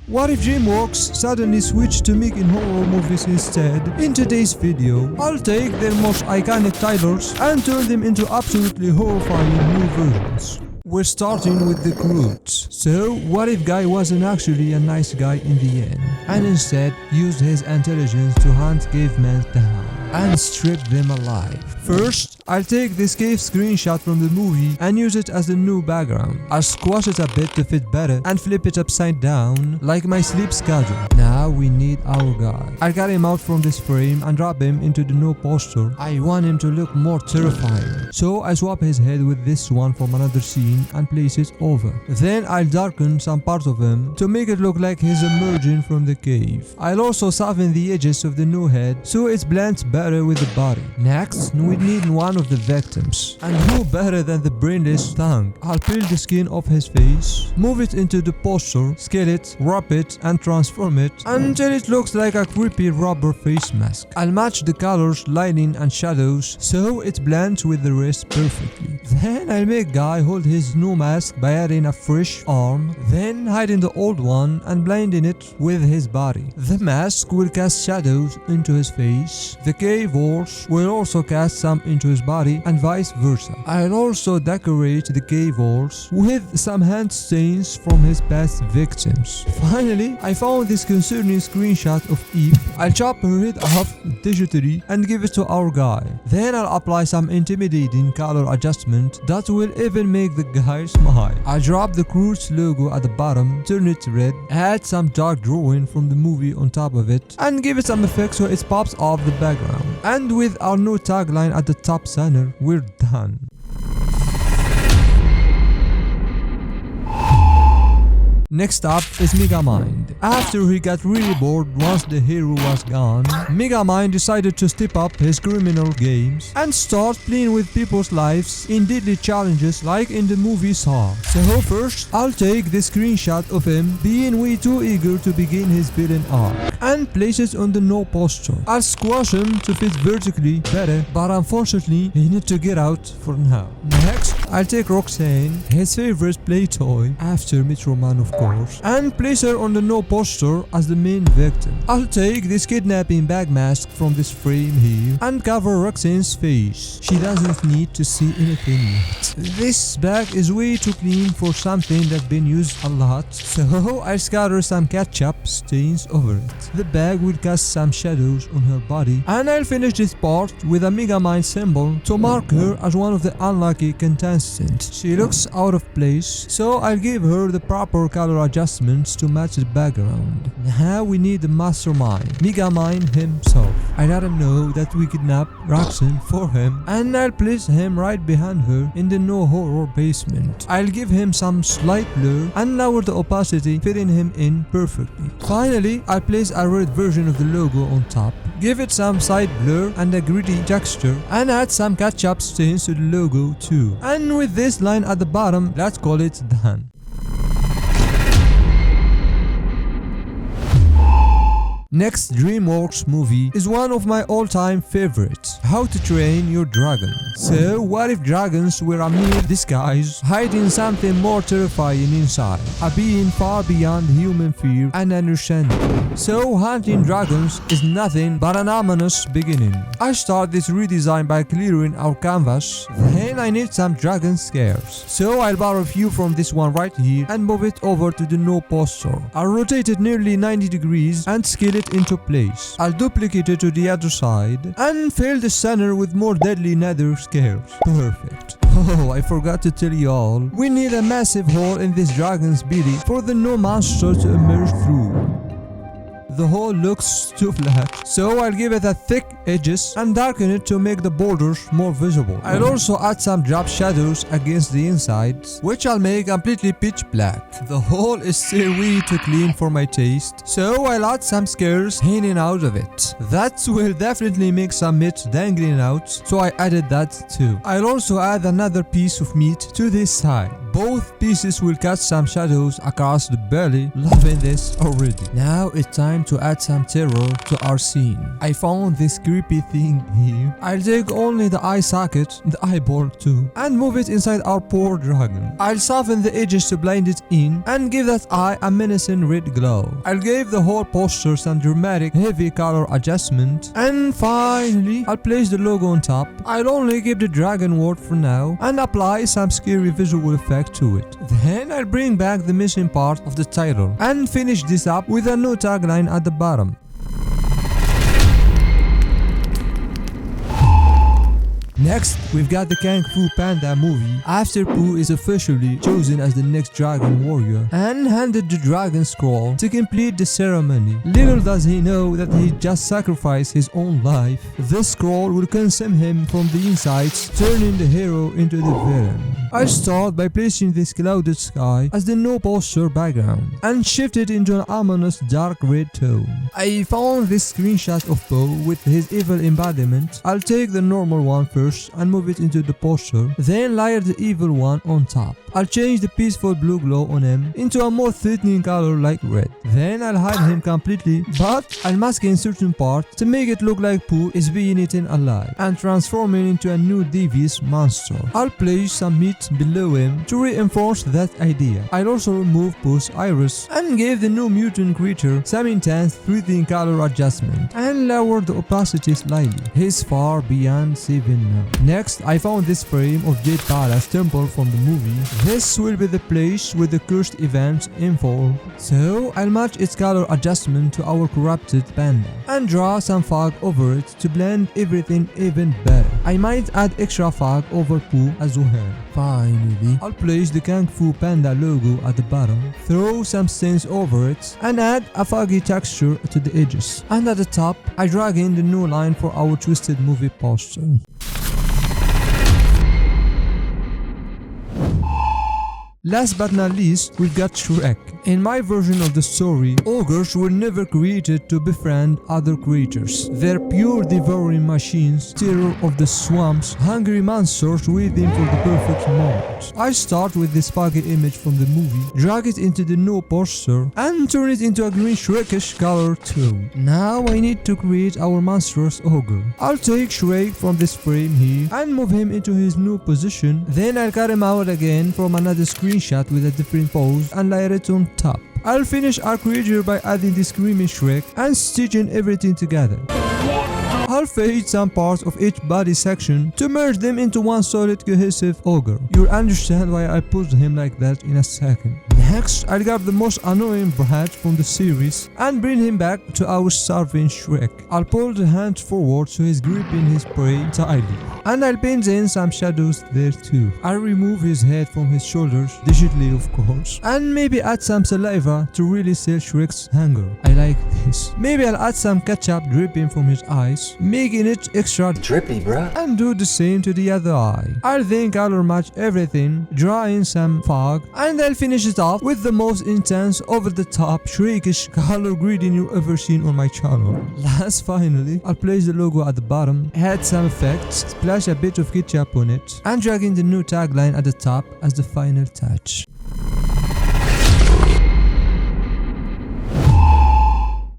What if DreamWorks suddenly switched to making horror movies instead? In today's video, I'll take their most iconic titles and turn them into absolutely horrifying new versions. We're starting with the Croods. So, what if Guy wasn't actually a nice guy in the end, and instead used his intelligence to hunt cavemen down and strip them alive? First, I'll take this cave screenshot from the movie and use it as the new background. I'll squash it a bit to fit better and flip it upside down like my sleep schedule. Now we need our guy. I'll get him out from this frame and drop him into the no poster. I want him to look more terrifying. So I swap his head with this one from another scene and place it over. Then I'll darken some parts of him to make it look like he's emerging from the cave. I'll also soften the edges of the new head so it blends better with the body. Next, we need one of the victims. And who better than the brainless tongue? I'll peel the skin off his face, move it into the poster, scale it, wrap it, and transform it until it looks like a creepy rubber face mask. I'll match the colors, lighting, and shadows so it blends with the rest perfectly. Then I'll make Guy hold his new mask by adding a fresh arm, then hiding the old one and blending it with his body. The mask will cast shadows into his face. The cave walls will also cast some into his body and vice versa. I'll also decorate the cave walls with some hand stains from his past victims. Finally, I found this concerning screenshot of Eve. I'll chop her head off digitally and give it to our guy. Then I'll apply some intimidating color adjustment that will even make the guy smile. I'll drop the Croods logo at the bottom, turn it red, add some dark drawing from the movie on top of it, and give it some effects so it pops off the background. And with our new tagline at the top center, we're done. Next up is Megamind. After he got really bored once the hero was gone, Megamind decided to step up his criminal games and start playing with people's lives in deadly challenges like in the movie Saw. So first, I'll take this screenshot of him being way too eager to begin his villain arc and place it on the no poster. I'll squash him to fit vertically better, but unfortunately he needs to get out for now. Next, I'll take Roxanne, his favorite play toy after Metro Man of course, and place her on the no poster as the main victim. I'll take this kidnapping bag mask from this frame here and cover Roxanne's face. She doesn't need to see anything yet. This bag is way too clean for something that's been used a lot, so I'll scatter some ketchup stains over it. The bag will cast some shadows on her body, and I'll finish this part with a Megamind symbol to mark her as one of the unlucky contestants. She looks out of place, so I'll give her the proper color adjustments to match the background. Now we need the mastermind, Megamind himself. I let him know that we kidnapped Roxanne for him, and I'll place him right behind her in the no horror basement. I'll give him some slight blur and lower the opacity, fitting him in perfectly. Finally, I'll place a red version of the logo on top, give it some side blur and a gritty texture, and add some ketchup stains to the logo too. And with this line at the bottom, let's call it done. Next DreamWorks movie is one of my all-time favorites, How to Train Your Dragon. So what if dragons were a mere disguise, hiding something more terrifying inside, a being far beyond human fear and understanding? So hunting dragons is nothing but an ominous beginning. I start this redesign by clearing our canvas, then I need some dragon scares. So I'll borrow a few from this one right here and move it over to the no poster. I'll rotate it nearly 90 degrees and scale it into place. I'll duplicate it to the other side and fill the center with more deadly nether scares. Perfect. Oh, I forgot to tell you all, we need a massive hole in this dragon's belly for the no monster to emerge through. The hole looks too flat, so I'll give it a thick edges and darken it to make the borders more visible. I'll also add some drop shadows against the insides, which I'll make completely pitch black. The hole is still way too clean for my taste, so I'll add some scares hanging out of it. That will definitely make some meat dangling out, so I added that too. I'll also add another piece of meat to this side. Both pieces will cast some shadows across the belly. Loving this already. Now it's time to add some terror to our scene. I found this creepy thing here. I'll take only the eye socket, the eyeball too, and move it inside our poor dragon. I'll soften the edges to blind it in and give that eye a menacing red glow. I'll give the whole poster some dramatic heavy color adjustment, and finally I'll place the logo on top. I'll only keep the dragon word for now and apply some scary visual effect to it. Then I'll bring back the missing part of the title and finish this up with a new tagline at the bottom. Next, we've got the Kung Fu Panda movie after Fu is officially chosen as the next dragon warrior and handed the dragon scroll to complete the ceremony. Little does he know that he just sacrificed his own life. This scroll will consume him from the insides, turning the hero into the villain. I start by placing this clouded sky as the no poster background and shift it into an ominous dark red tone. I found this screenshot of Fu with his evil embodiment. I'll take the normal one first and move it into the poster, then layer the evil one on top. I'll change the peaceful blue glow on him into a more threatening color like red. Then I'll hide him completely, but I'll mask in certain parts to make it look like Fu is being eaten alive and transform him into a new devious monster. I'll place some meat below him to reinforce that idea. I'll also remove Fu's iris and give the new mutant creature some intense threatening color adjustment and lower the opacity slightly. He's far beyond 7 now. Next, I found this frame of Jade Palace Temple from the movie. This will be the place with the cursed events involved. So I'll match its color adjustment to our corrupted panda and draw some fog over it to blend everything even better. I might add extra fog over Fu as well. Finally, I'll place the Kung Fu Panda logo at the bottom, throw some stains over it, and add a foggy texture to the edges. And at the top, I drag in the new line for our twisted movie poster. Last but not least, we've got Shrek. In my version of the story, ogres were never created to befriend other creatures. They're pure devouring machines, terror of the swamps, hungry monsters waiting for the perfect moment. I start with this foggy image from the movie, drag it into the new poster, and turn it into a green Shrekish color tone. Now I need to create our monstrous ogre. I'll take Shrek from this frame here and move him into his new position. Then I'll cut him out again from another screenshot with a different pose and layer it on top. I'll finish our creature by adding the screaming Shrek and stitching everything together. I'll fade some parts of each body section to merge them into one solid cohesive ogre. You'll understand why I posed him like that in a second. Next, I'll grab the most annoying brat from the series and bring him back to our starving Shrek. I'll pull the hand forward so he's gripping his prey tightly. And I'll paint in some shadows there too. I'll remove his head from his shoulders, digitally of course, and maybe add some saliva to really sell Shrek's hunger. I like this. Maybe I'll add some ketchup dripping from his eyes, making it extra drippy, bruh, and do the same to the other eye. I'll then color match everything, draw in some fog, and I'll finish it off with the most intense, over-the-top, Shrekish color grading you've ever seen on my channel. Last, finally, I'll place the logo at the bottom, add some effects, splash a bit of ketchup on it, and drag in the new tagline at the top as the final touch.